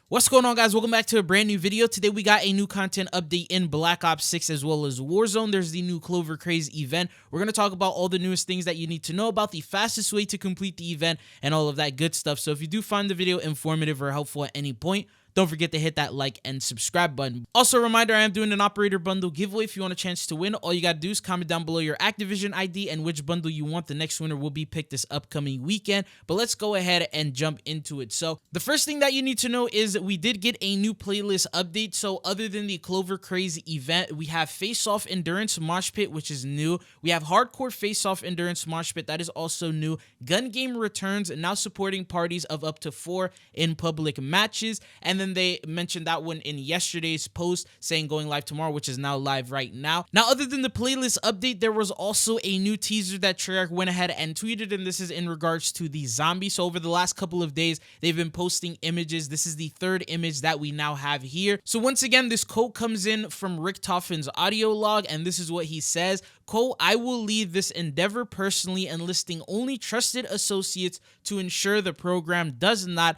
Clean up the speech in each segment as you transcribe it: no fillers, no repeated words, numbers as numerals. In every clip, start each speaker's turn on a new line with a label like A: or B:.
A: What's going on, guys? Welcome back to a brand new video. Today we got a new content update in Black Ops 6 as well as Warzone. There's the new Clover Craze event. We're going to talk about all the newest things that you need to know about, the fastest way to complete the event, and all of that good stuff. So if you do find the video informative or helpful at any point, don't forget to hit that like and subscribe button. Also, a reminder, I am doing an operator bundle giveaway. If you want a chance to win, all you gotta do is comment down below your Activision ID and which bundle you want. The next winner will be picked this upcoming weekend. But let's go ahead and jump into it. So the first thing that you need to know is that we did get a new playlist update. So other than the Clover Craze event, we have Face Off Endurance Mosh Pit, which is new. We have Hardcore Face Off Endurance Mosh Pit, that is also new. Gun Game returns, now supporting parties of up to 4 in public matches. And then they mentioned that one in yesterday's post, saying going live tomorrow, which is now live right now. Now, other than the playlist update, there was also a new teaser that Treyarch went ahead and tweeted, and this is in regards to the zombie. So over the last couple of days, they've been posting images. This is the third image that we now have here. So once again, this quote comes in from Rick Toffin's audio log, and this is what he says. Quote, "I will lead this endeavor personally, enlisting only trusted associates to ensure the program does not ...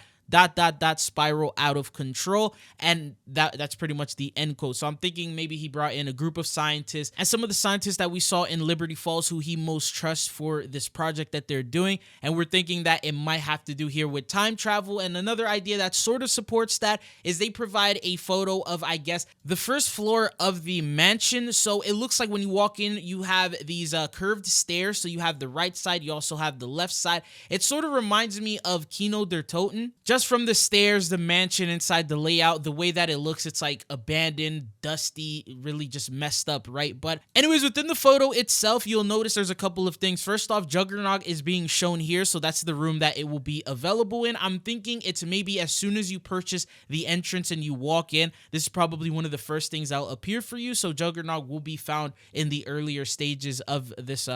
A: spiral out of control." And that's pretty much the end quote. So I'm thinking maybe he brought in a group of scientists, and some of the scientists that we saw in Liberty Falls who he most trusts for this project that they're doing. And we're thinking that it might have to do here with time travel. And another idea that sort of supports that is they provide a photo of, I guess, the first floor of the mansion. So it looks like when you walk in, you have these curved stairs. So you have the right side, you also have the left side. It sort of reminds me of Kino der Toten. Just from the stairs, the mansion inside, the layout, the way that it looks, it's like abandoned, dusty, really just messed up, right? But anyways, within the photo itself, you'll notice there's a couple of things. First off, Juggernaut is being shown here, so that's the room that it will be available in. I'm thinking it's maybe as soon as you purchase the entrance and you walk in, this is probably one of the first things that'll appear for you. So Juggernaut will be found in the earlier stages of this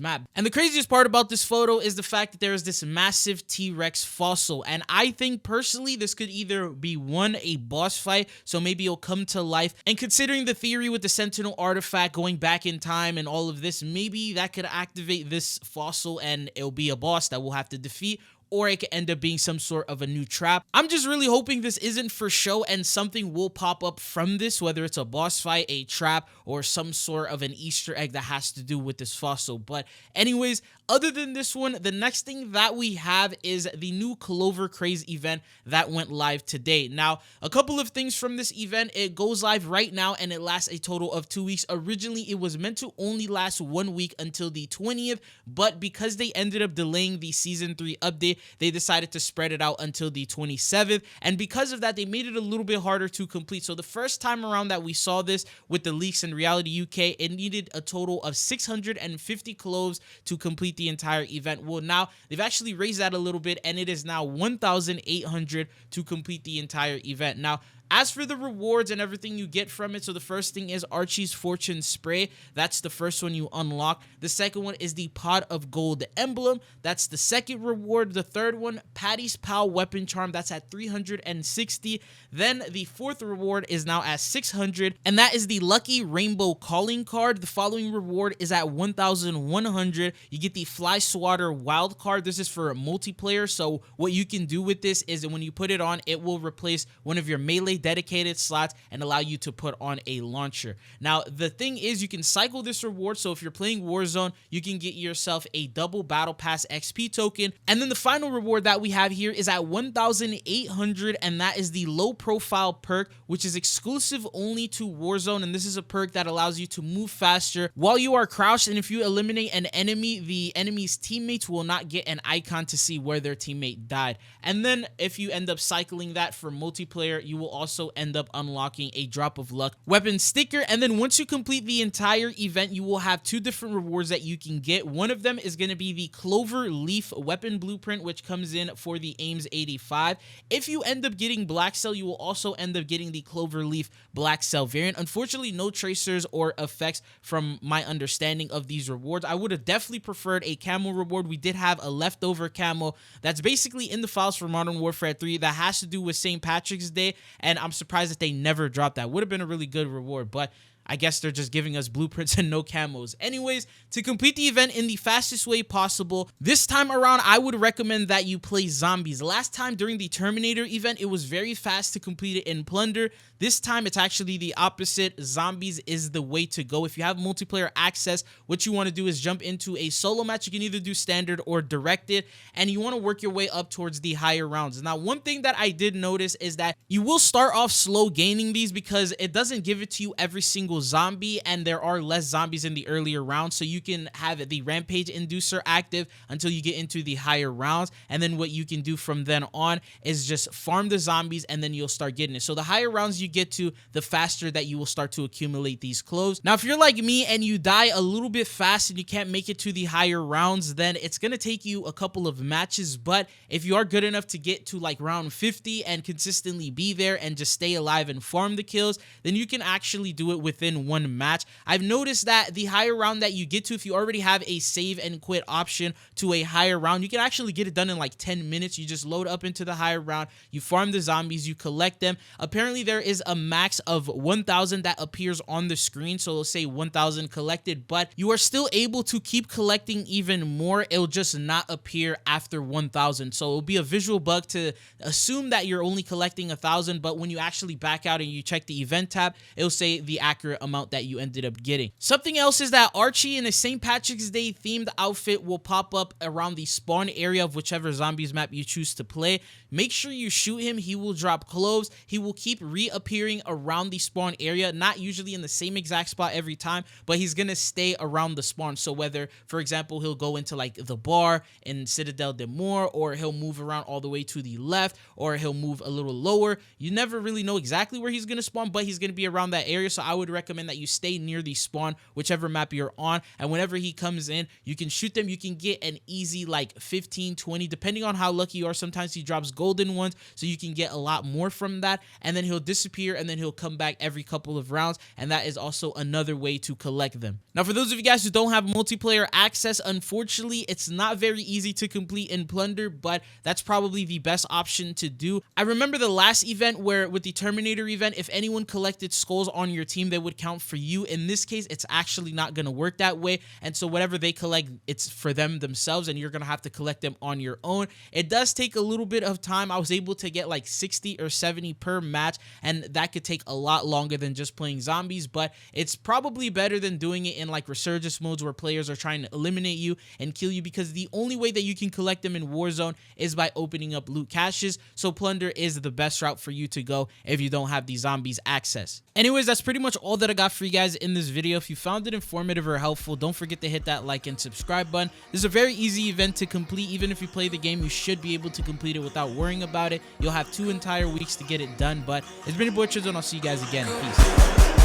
A: map. And the craziest part about this photo is the fact that there is this massive T-Rex fossil, and I think personally this could either be a boss fight, so maybe it'll come to life, and considering the theory with the Sentinel artifact going back in time and all of this, maybe that could activate this fossil and it'll be a boss that we'll have to defeat, or it could end up being some sort of a new trap. I'm just really hoping this isn't for show and something will pop up from this, whether it's a boss fight, a trap, or some sort of an Easter egg that has to do with this fossil. But anyways, other than this one, the next thing that we have is the new Clover Craze event that went live today. Now, a couple of things from this event. It goes live right now and it lasts a total of 2 weeks. Originally, it was meant to only last 1 week until the 20th, but because they ended up delaying the Season 3 update, they decided to spread it out until the 27th, and because of that, they made it a little bit harder to complete. So the first time around that we saw this with the leaks in Reality UK, it needed a total of 650 cloves to complete the entire event. Well, now they've actually raised that a little bit, and it is now 1,800 to complete the entire event. Now, as for the rewards and everything you get from it, so the first thing is Archie's Fortune Spray. That's the first one you unlock. The second one is the Pot of Gold Emblem. That's the second reward. The third one, Patty's Pal Weapon Charm. That's at 360. Then the fourth reward is now at 600, and that is the Lucky Rainbow Calling Card. The following reward is at 1,100. You get the Fly Swatter Wild Card. This is for multiplayer, so what you can do with this is that when you put it on, it will replace one of your melee dedicated slots and allow you to put on a launcher. Now, the thing is, you can cycle this reward, so if you're playing Warzone, you can get yourself a double Battle Pass XP token. And then the final reward that we have here is at 1,800, and that is the Low Profile perk, which is exclusive only to Warzone, and this is a perk that allows you to move faster while you are crouched, and if you eliminate an enemy, the enemy's teammates will not get an icon to see where their teammate died. And then if you end up cycling that for multiplayer, you will also end up unlocking a Drop of Luck weapon sticker. And then once you complete the entire event, you will have 2 different rewards that you can get. One of them is going to be the Clover Leaf weapon blueprint, which comes in for the Ames 85. If you end up getting Black Cell, you will also end up getting the Clover Leaf Black Cell variant. Unfortunately, no tracers or effects from my understanding of these rewards. I would have definitely preferred a camo reward. We did have a leftover camo that's basically in the files for Modern Warfare 3 that has to do with St. Patrick's Day, and I'm surprised that they never dropped that. Would have been a really good reward, but I guess they're just giving us blueprints and no camos. Anyways, to complete the event in the fastest way possible, this time around, I would recommend that you play zombies. Last time during the Terminator event, it was very fast to complete it in Plunder. This time, it's actually the opposite. Zombies is the way to go. If you have multiplayer access, what you want to do is jump into a solo match. You can either do standard or directed, and you want to work your way up towards the higher rounds. Now, one thing that I did notice is that you will start off slow gaining these because it doesn't give it to you every single zombie, and there are less zombies in the earlier rounds, so you can have the rampage inducer active until you get into the higher rounds, and then what you can do from then on is just farm the zombies, and then you'll start getting it. So the higher rounds you get to, the faster that you will start to accumulate these cloves. Now, if you're like me and you die a little bit fast and you can't make it to the higher rounds, then it's going to take you a couple of matches. But if you are good enough to get to like round 50 and consistently be there and just stay alive and farm the kills, then you can actually do it within one match. I've noticed that the higher round that you get to, if you already have a save and quit option to a higher round, you can actually get it done in like 10 minutes. You just load up into the higher round, you farm the zombies, you collect them. Apparently there is a max of 1,000 that appears on the screen, so it'll say 1,000 collected, but you are still able to keep collecting even more. It'll just not appear after 1,000, so it'll be a visual bug to assume that you're only collecting 1,000, but when you actually back out and you check the event tab, it'll say the accurate amount that you ended up getting. Something else is that Archie in a St. Patrick's Day themed outfit will pop up around the spawn area of whichever zombies map you choose to play. Make sure you shoot him. He will drop cloves. He will keep reappearing around the spawn area, not usually in the same exact spot every time, but he's gonna stay around the spawn. So whether, for example, he'll go into like the bar in Citadel de Mor, or he'll move around all the way to the left, or he'll move a little lower. You never really know exactly where he's gonna spawn, but he's gonna be around that area. So I would recommend that you stay near the spawn, whichever map you're on, and whenever he comes in, you can shoot them. You can get an easy like 15, 20, depending on how lucky you are. Sometimes he drops golden ones, so you can get a lot more from that, and then he'll disappear, and then he'll come back every couple of rounds, and that is also another way to collect them. Now, for those of you guys who don't have multiplayer access, unfortunately, it's not very easy to complete in Plunder, but that's probably the best option to do. I remember the last event where with the Terminator event, if anyone collected skulls on your team, they would count for you. In this case, it's actually not going to work that way, and so whatever they collect, it's for them themselves, and you're going to have to collect them on your own. It does take a little bit of time. I was able to get like 60 or 70 per match, and that could take a lot longer than just playing zombies, but it's probably better than doing it in like resurgence modes where players are trying to eliminate you and kill you, because the only way that you can collect them in Warzone is by opening up loot caches. So Plunder is the best route for you to go if you don't have the zombies access. Anyways, that's pretty much all that I got for you guys in this video. If you found it informative or helpful, don't forget to hit that like and subscribe button. This is a very easy event to complete. Even if you play the game, you should be able to complete it without worrying about it. You'll have 2 entire weeks to get it done, but it's been your boy Chizo, and I'll see you guys again. Peace.